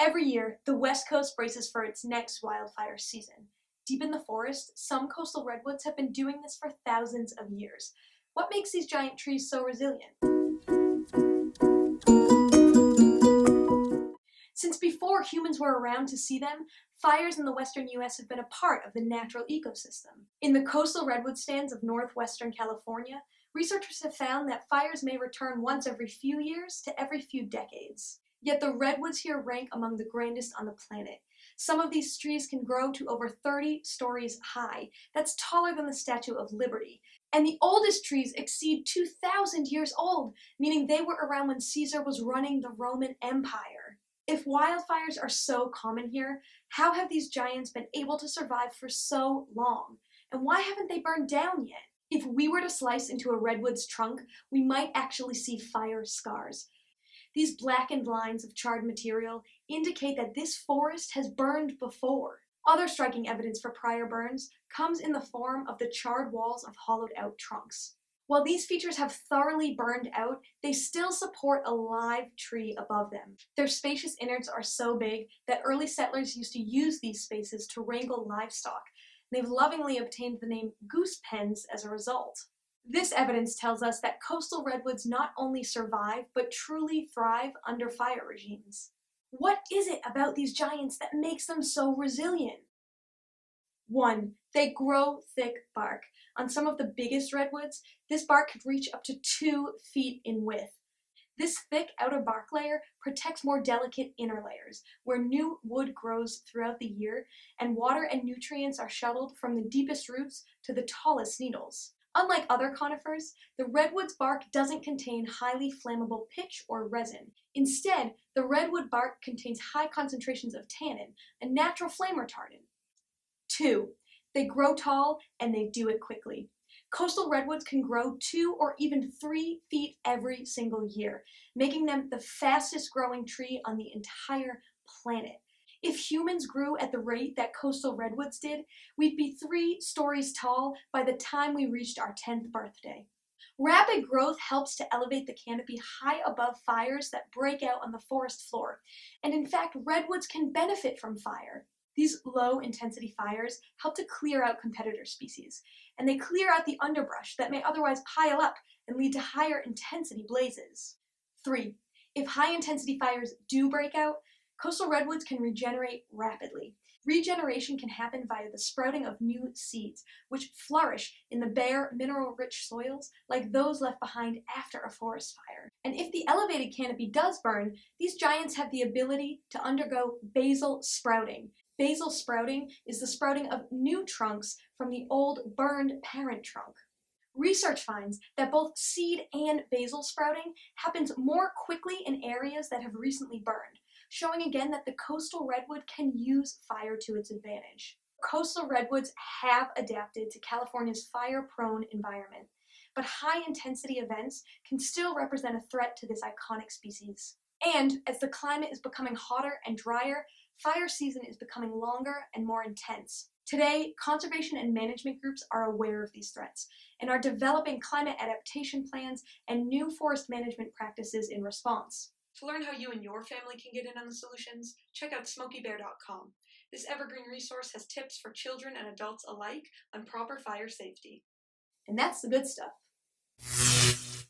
Every year, the West Coast braces for its next wildfire season. Deep in the forest, some coastal redwoods have been doing this for thousands of years. What makes these giant trees so resilient? Since before humans were around to see them, fires in the western U.S. have been a part of the natural ecosystem. In the coastal redwood stands of northwestern California, researchers have found that fires may return once every few years to every few decades. Yet the redwoods here rank among the grandest on the planet. Some of these trees can grow to over 30 stories high. That's taller than the Statue of Liberty. And the oldest trees exceed 2,000 years old, meaning they were around when Caesar was running the Roman Empire. If wildfires are so common here, how have these giants been able to survive for so long? And why haven't they burned down yet? If we were to slice into a redwood's trunk, we might actually see fire scars. These blackened lines of charred material indicate that this forest has burned before. Other striking evidence for prior burns comes in the form of the charred walls of hollowed-out trunks. While these features have thoroughly burned out, they still support a live tree above them. Their spacious innards are so big that early settlers used to use these spaces to wrangle livestock. They've lovingly obtained the name goose pens as a result. This evidence tells us that coastal redwoods not only survive, but truly thrive under fire regimes. What is it about these giants that makes them so resilient? 1. They grow thick bark. On some of the biggest redwoods, this bark could reach up to 2 feet in width. This thick outer bark layer protects more delicate inner layers, where new wood grows throughout the year, and water and nutrients are shuttled from the deepest roots to the tallest needles. Unlike other conifers, the redwood's bark doesn't contain highly flammable pitch or resin. Instead, the redwood bark contains high concentrations of tannin, a natural flame retardant. 2. They grow tall and they do it quickly. Coastal redwoods can grow 2 or even 3 feet every single year, making them the fastest growing tree on the entire planet. If humans grew at the rate that coastal redwoods did, we'd be 3 stories tall by the time we reached our 10th birthday. Rapid growth helps to elevate the canopy high above fires that break out on the forest floor, and in fact, redwoods can benefit from fire. These low-intensity fires help to clear out competitor species, and they clear out the underbrush that may otherwise pile up and lead to higher intensity blazes. 3. If high-intensity fires do break out, coastal redwoods can regenerate rapidly. Regeneration can happen via the sprouting of new seeds, which flourish in the bare, mineral-rich soils like those left behind after a forest fire. And if the elevated canopy does burn, these giants have the ability to undergo basal sprouting. Basal sprouting is the sprouting of new trunks from the old burned parent trunk. Research finds that both seed and basal sprouting happens more quickly in areas that have recently burned, showing again that the coastal redwood can use fire to its advantage. Coastal redwoods have adapted to California's fire-prone environment, but high-intensity events can still represent a threat to this iconic species. And as the climate is becoming hotter and drier, fire season is becoming longer and more intense. Today, conservation and management groups are aware of these threats and are developing climate adaptation plans and new forest management practices in response. To learn how you and your family can get in on the solutions, check out SmokeyBear.com. This evergreen resource has tips for children and adults alike on proper fire safety. And that's the good stuff.